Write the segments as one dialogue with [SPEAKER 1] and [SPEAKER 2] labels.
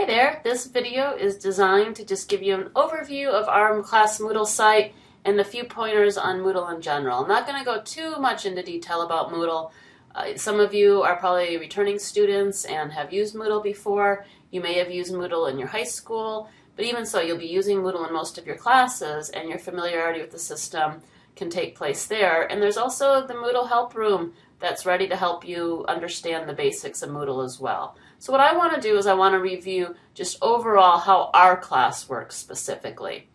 [SPEAKER 1] there, this video is designed to just give you an overview of our class Moodle site and a few pointers on Moodle in general. I'm not going to go too much into detail about Moodle. Some of you are probably returning students and have used Moodle before. You may have used Moodle in your high school, but even so, you'll be using Moodle in most of your classes, and your familiarity with the system can take place there. And there's also the Moodle Help Room that's ready to help you understand the basics of Moodle as well. So what I want to do is I want to review just overall how our class works specifically.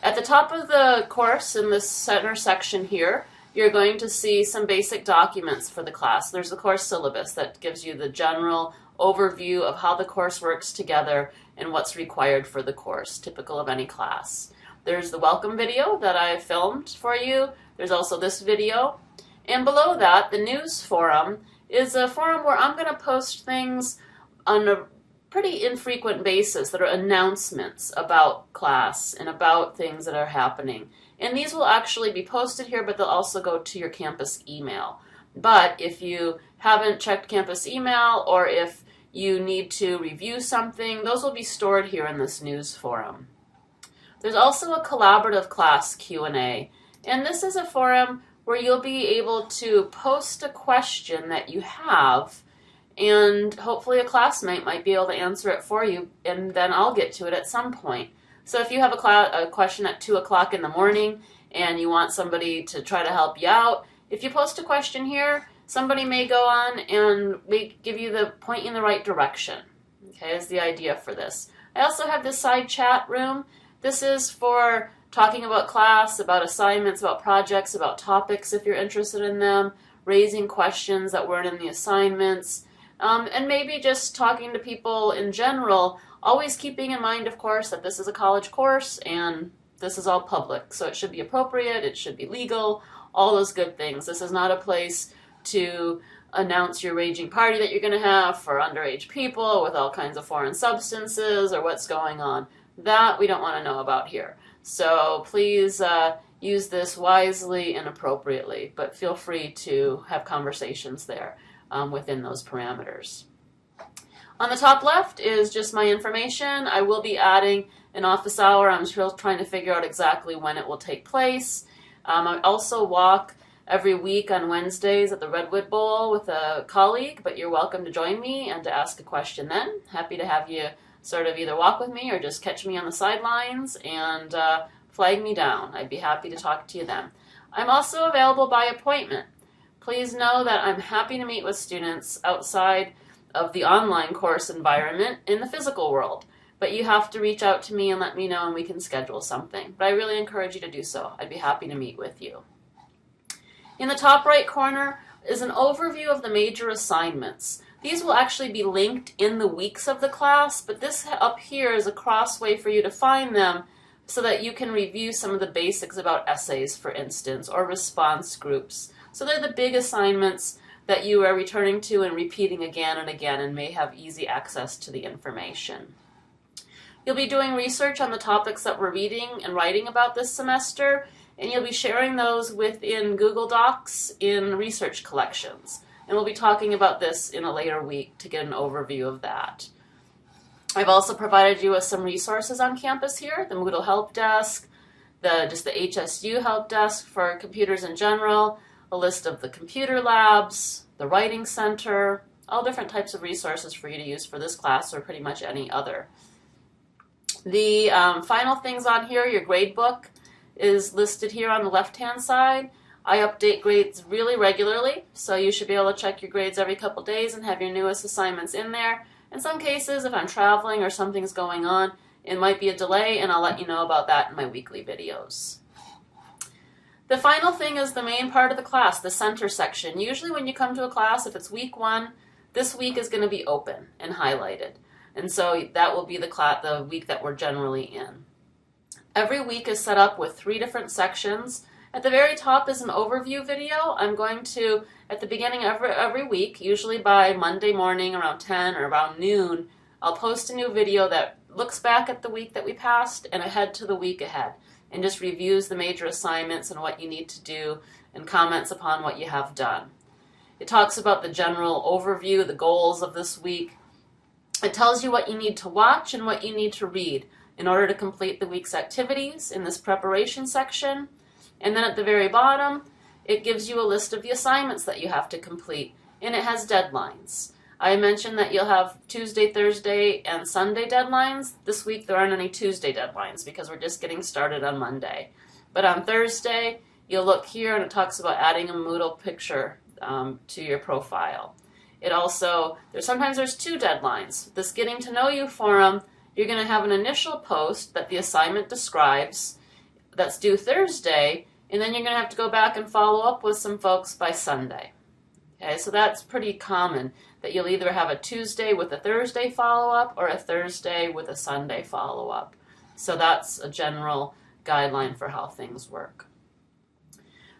[SPEAKER 1] At the top of the course in this center section here, you're going to see some basic documents for the class. There's the course syllabus that gives you the general overview of how the course works together and what's required for the course, typical of any class. There's the welcome video that I filmed for you. There's also this video. And below that, the news forum is a forum where I'm going to post things on a pretty infrequent basis that are announcements about class and about things that are happening. And these will actually be posted here, but they'll also go to your campus email. But if you haven't checked campus email, or if you need to review something, those will be stored here in this news forum. There's also a collaborative class Q&A, and this is a forum where you'll be able to post a question that you have, and hopefully a classmate might be able to answer it for you, and then I'll get to it at some point. So if you have a question at 2 o'clock in the morning and you want somebody to try to help you out, if you post a question here, somebody may go on and may give you the point in the right direction. Okay, is the idea for this. I also have this side chat room. This is for talking about class, about assignments, about projects, about topics if you're interested in them, raising questions that weren't in the assignments, and maybe just talking to people in general, always keeping in mind, of course, that this is a college course and this is all public, so it should be appropriate, it should be legal, all those good things. This is not a place to announce your raging party that you're going to have for underage people with all kinds of foreign substances or what's going on. That we don't want to know about here. So please use this wisely and appropriately, but feel free to have conversations there within those parameters. On the top left is just my information. I will be adding an office hour. I'm still trying to figure out exactly when it will take place. I also walk every week on Wednesdays at the Redwood Bowl with a colleague, but you're welcome to join me and to ask a question then. Happy to have you sort of either walk with me or just catch me on the sidelines and flag me down. I'd be happy to talk to you then. I'm also available by appointment. Please know that I'm happy to meet with students outside of the online course environment in the physical world, but you have to reach out to me and let me know and we can schedule something. But I really encourage you to do so. I'd be happy to meet with you. In the top right corner is an overview of the major assignments. These will actually be linked in the weeks of the class, but this up here is a cross way for you to find them so that you can review some of the basics about essays, for instance, or response groups. So they're the big assignments that you are returning to and repeating again and again and may have easy access to the information. You'll be doing research on the topics that we're reading and writing about this semester, and you'll be sharing those within Google Docs in research collections. And we'll be talking about this in a later week to get an overview of that. I've also provided you with some resources on campus here, the Moodle Help Desk, just the HSU Help Desk for computers in general, a list of the computer labs, the Writing Center, all different types of resources for you to use for this class or pretty much any other. The final things on here, your grade book is listed here on the left-hand side. I update grades really regularly, so you should be able to check your grades every couple days and have your newest assignments in there. In some cases, if I'm traveling or something's going on, it might be a delay, and I'll let you know about that in my weekly videos. The final thing is the main part of the class, the center section. Usually when you come to a class, if it's week 1, this week is going to be open and highlighted. And so that will be the week that we're generally in. Every week is set up with 3 different sections. At the very top is an overview video. I'm going to, at the beginning of every week, usually by Monday morning around 10 or around noon, I'll post a new video that looks back at the week that we passed and ahead to the week ahead, and just reviews the major assignments and what you need to do and comments upon what you have done. It talks about the general overview, the goals of this week, It tells you what you need to watch and what you need to read in order to complete the week's activities in this preparation section. And then at the very bottom, it gives you a list of the assignments that you have to complete, and it has deadlines. I mentioned that you'll have Tuesday, Thursday, and Sunday deadlines. This week there aren't any Tuesday deadlines because we're just getting started on Monday. But on Thursday, you'll look here and it talks about adding a Moodle picture to your profile. It also, sometimes there's 2 deadlines. This Getting to Know You forum, you're going to have an initial post that the assignment describes that's due Thursday, and then you're going to have to go back and follow up with some folks by Sunday. Okay, so that's pretty common, that you'll either have a Tuesday with a Thursday follow-up or a Thursday with a Sunday follow-up. So that's a general guideline for how things work.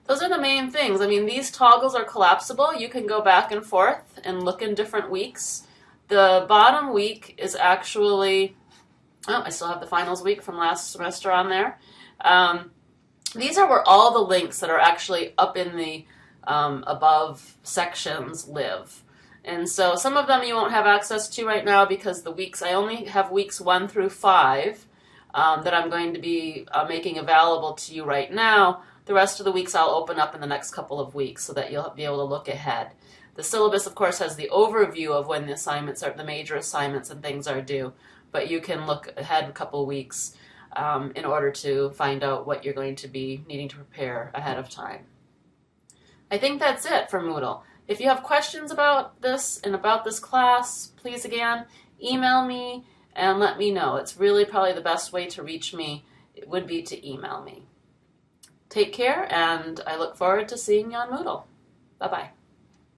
[SPEAKER 1] Those are the main things. I mean, these toggles are collapsible. You can go back and forth and look in different weeks. The bottom week is actually, I still have the finals week from last semester on there. These are where all the links that are actually up in the above sections live. And so some of them you won't have access to right now because the weeks, I only have weeks 1 through 5 that I'm going to be making available to you right now. The rest of the weeks I'll open up in the next couple of weeks so that you'll be able to look ahead. The syllabus, of course, has the overview of when the assignments are, the major assignments and things are due, but you can look ahead a couple of weeks in order to find out what you're going to be needing to prepare ahead of time. I think that's it for Moodle. If you have questions about this and about this class, please again, email me and let me know. It's really probably the best way to reach me. It would be to email me. Take care, and I look forward to seeing you on Moodle. Bye-bye.